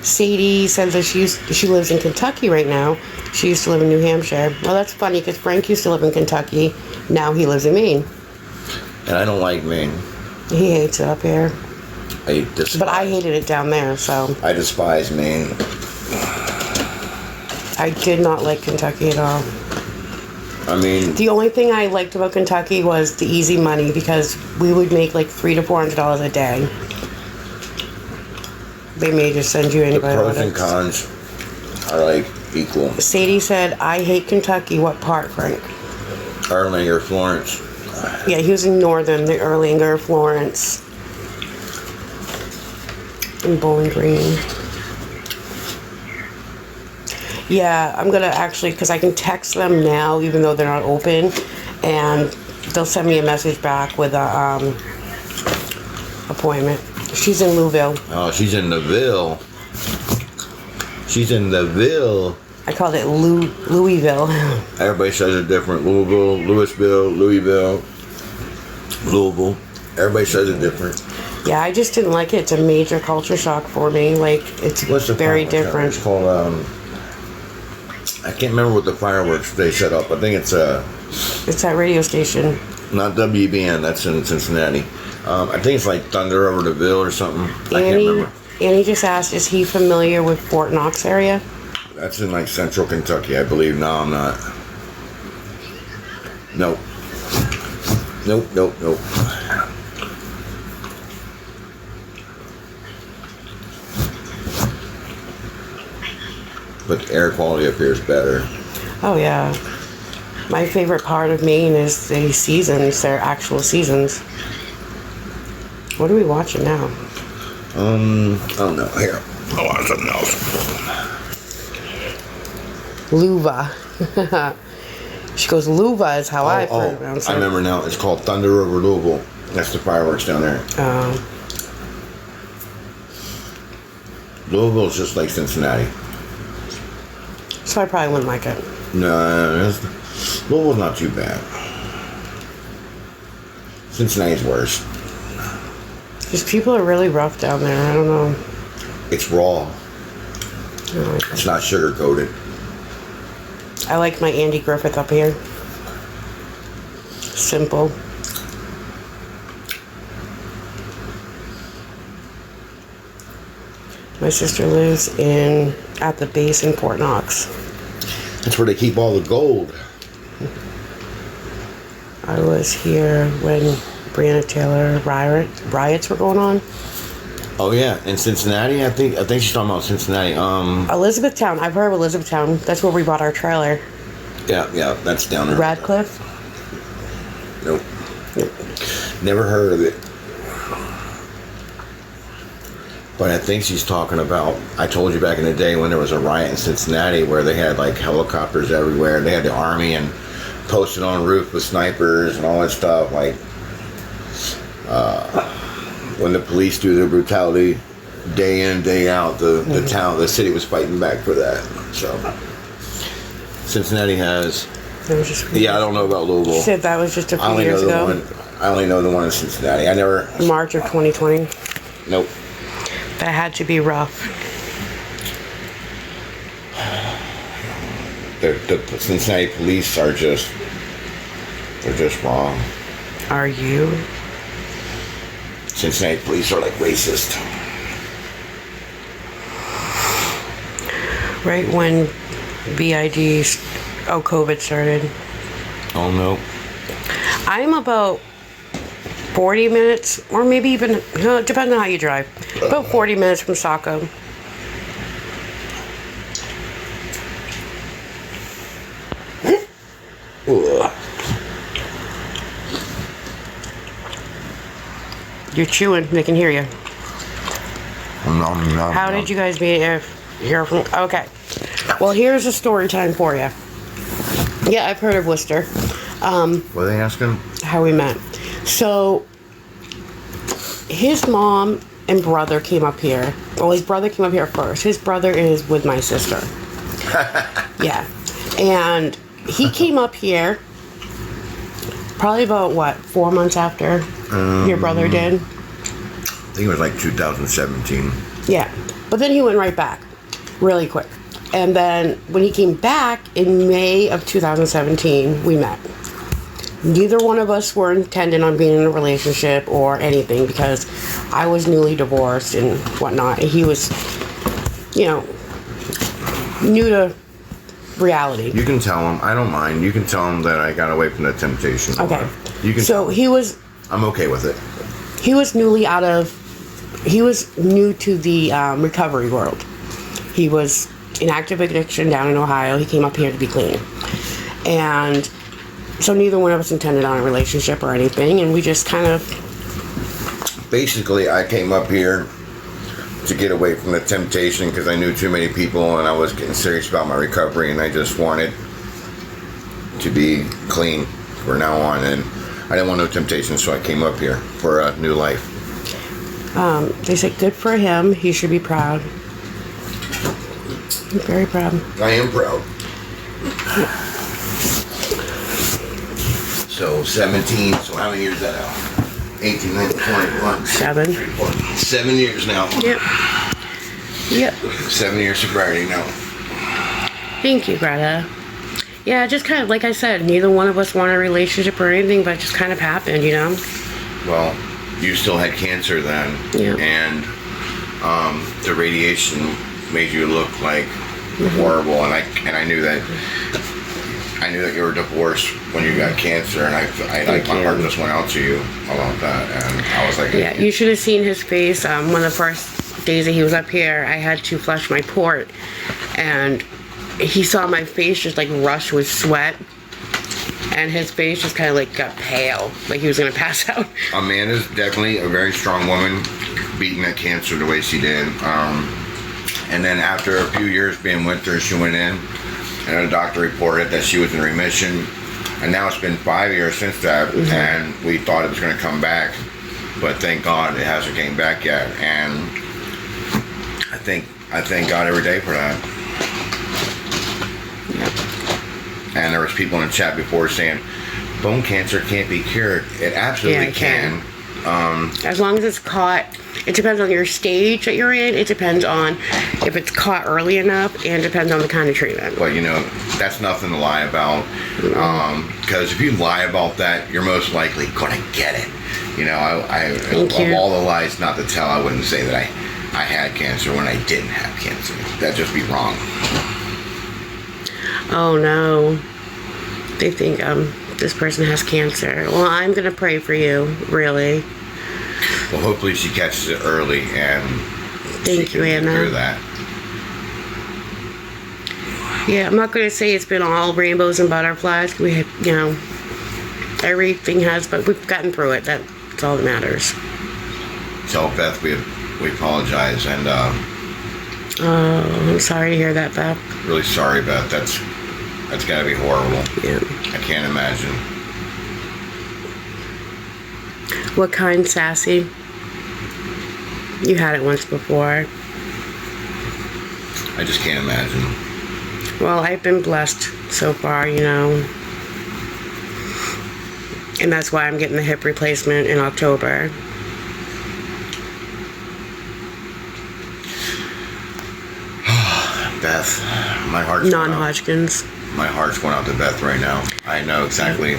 Sadie says that she lives in Kentucky right now. She used to live in New Hampshire. Well, that's funny because Frank used to live in Kentucky. Now he lives in Maine. And I don't like Maine. He hates it up here. But I hated it down there, so. I despise Maine. I did not like Kentucky at all. I mean, the only thing I liked about Kentucky was the easy money because we would make like $300 to $400 a day. They may just send you anybody. The pros and cons are like equal. Sadie said, "I hate Kentucky." What part, Frank? Erlanger, Florence. Yeah, he was in Northern, the Erlanger, Florence, and Bowling Green. Yeah, I'm going to actually, because I can text them now, even though they're not open, and they'll send me a message back with a appointment. She's in Louisville. Oh, she's in the Ville. She's in the Ville. I called it Louisville. Everybody says it different. Louisville, Louisville, Louisville, Louisville. Everybody says it different. Yeah, I just didn't like it. It's a major culture shock for me. Like, it's very different. It's called, I can't remember what the fireworks they set up. I think it's that radio station. Not WBN. That's in Cincinnati. I think it's like Thunder Over the Ville or something. I can't remember. Annie just asked, is he familiar with Fort Knox area? That's in like central Kentucky, I believe. No, I'm not. Nope. Nope. But the air quality up here is better. Oh, yeah. My favorite part of Maine is the seasons, their actual seasons. What are we watching now? I don't know. Here, I'll watch something else. Luva. She goes, Luva is how I pronounce it. I remember now. It's called Thunder Over Louisville. That's the fireworks down there. Louisville's just like Cincinnati. So I probably wouldn't like it. No, Louisville's not too bad. Cincinnati's worse. Because people are really rough down there. I don't know. It's raw. It's not sugar coated. I like my Andy Griffith up here. Simple. My sister lives at the base in Fort Knox. That's where they keep all the gold. I was here when Breonna Taylor riots were going on. Oh yeah, in Cincinnati. I think she's talking about Cincinnati. Elizabethtown. I've heard of Elizabethtown. That's where we bought our trailer. Yeah, that's down there. Radcliffe. Nope. Never heard of it. But I think she's talking about, I told you back in the day when there was a riot in Cincinnati where they had like helicopters everywhere. They had the army and posted on roof with snipers and all that stuff. Like, when the police do their brutality day in, day out, the city was fighting back for that. So, Cincinnati has, I don't know about Louisville. She said that was just a few years ago. I only know the one in Cincinnati. March of 2020. Nope. That had to be rough. The Cincinnati police are just wrong. Are you? Cincinnati police are like racist. Right when COVID started. Oh no. I'm about 40 minutes, or maybe even, depending on how you drive, about 40 minutes from Saco. You're chewing, they can hear you. How did you guys meet here from? Okay. Well, here's a story time for you. Yeah, I've heard of Worcester. What are they asking? How we met. So, his mom and brother came up here. Well, his brother came up here first. His brother is with my sister. Yeah. And he came up here probably about, 4 months after your brother did? I think it was like 2017. Yeah. But then he went right back really quick. And then when he came back in May of 2017, we met. Neither one of us were intending on being in a relationship or anything because I was newly divorced and whatnot. And he was, new to reality. You can tell him. I don't mind. You can tell him that I got away from the temptation. Okay. You can. So he was. I'm okay with it. He was new to the recovery world. He was in active addiction down in Ohio. He came up here to be clean. And so neither one of us intended on a relationship or anything. And we just kind of... Basically, I came up here to get away from the temptation because I knew too many people and I was getting serious about my recovery and I just wanted to be clean from now on. And I didn't want no temptation, so I came up here for a new life. They said good for him. He should be proud. I'm very proud. I am proud. So 17, so how many years is that out? 18, 19, 21. 7. 7 years now. Yep. 7 years sobriety now. Thank you, Greta. Yeah, just kind of, like I said, neither one of us wanted a relationship or anything, but it just kind of happened, Well, you still had cancer then. Yeah. And the radiation made you look like horrible, and I knew that you were divorced when you got cancer, and my heart just went out to you about that, and I was like, yeah, you should have seen his face. One of the first days that he was up here, I had to flush my port, and he saw my face just like rush with sweat, and his face just kind of like got pale, like he was gonna pass out. Amanda's definitely a very strong woman, beating that cancer the way she did. And then after a few years being with her, she went in, and the doctor reported that she was in remission. And now it's been 5 years since that, and we thought it was going to come back, but thank God it hasn't came back yet. And I thank God every day for that. Yep. And there was people in the chat before saying bone cancer can't be cured. It absolutely can. As long as it's caught. It depends on your stage that you're in. It depends on if it's caught early enough, and depends on the kind of treatment. Well, that's nothing to lie about. Because if you lie about that, you're most likely going to get it. Of all the lies not to tell, I wouldn't say that I had cancer when I didn't have cancer. That'd just be wrong. Oh no. They think this person has cancer. Well, I'm going to pray for you, really. Well, hopefully she catches it early and thank you, Anna. Through that. Yeah, I'm not going to say it's been all rainbows and butterflies. We have, everything has, but we've gotten through it. That's all that matters. Tell Beth we apologize, and I'm sorry to hear that, Beth. Really sorry, Beth. That's got to be horrible. Yeah. I can't imagine. What kind, Sassy? You had it once before. I just can't imagine. Well, I've been blessed so far, And that's why I'm getting the hip replacement in October. Beth, my heart's Non-Hodgkin's. My heart's going out to Beth right now. I know exactly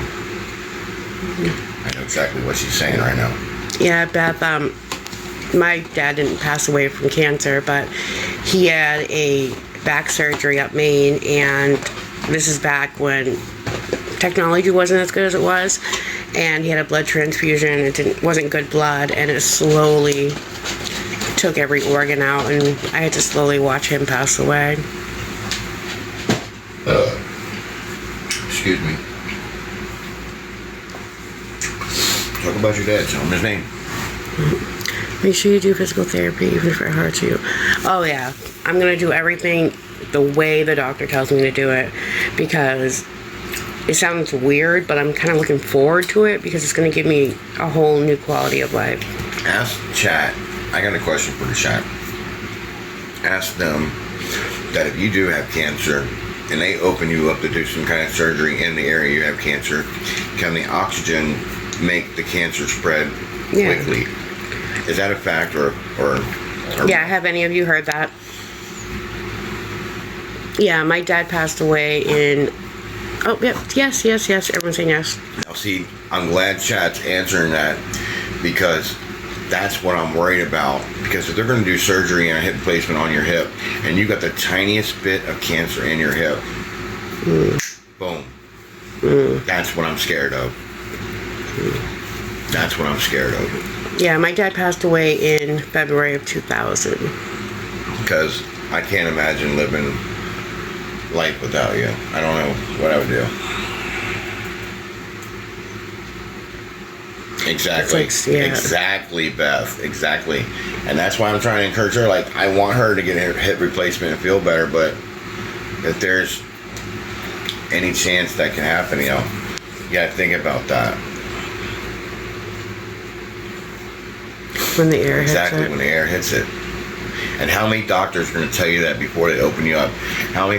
what she's saying right now. Yeah, Beth, my dad didn't pass away from cancer, but he had a back surgery up Maine, and this is back when technology wasn't as good as it was, and he had a blood transfusion. It wasn't good blood, and it slowly took every organ out, and I had to slowly watch him pass away. Excuse me. Talk about your dad. Tell him his name. Make sure you do physical therapy, even if it hurts you. Oh yeah, I'm gonna do everything the way the doctor tells me to do it, because it sounds weird, but I'm kind of looking forward to it because it's gonna give me a whole new quality of life. Ask chat. I got a question for the chat. Ask them that if you do have cancer and they open you up to do some kind of surgery in the area you have cancer, can the oxygen make the cancer spread quickly? Is that a fact or Yeah, have any of you heard that? Yeah, my dad passed away in... Oh, yep. Yes. Everyone's saying yes. Now, see, I'm glad Chad's answering that, because that's what I'm worried about. Because if they're going to do surgery and a hip replacement on your hip, and you got the tiniest bit of cancer in your hip, boom. That's what I'm scared of. That's what I'm scared of. Yeah, my dad passed away in February of 2000. Because I can't imagine living life without you. I don't know what I would do. Exactly. Exactly, Beth. Exactly. And that's why I'm trying to encourage her. Like, I want her to get a hip replacement and feel better, but if there's any chance that can happen, you gotta think about that. When the air hits it. Exactly, when the air hits it. And how many doctors are going to tell you that before they open you up? How many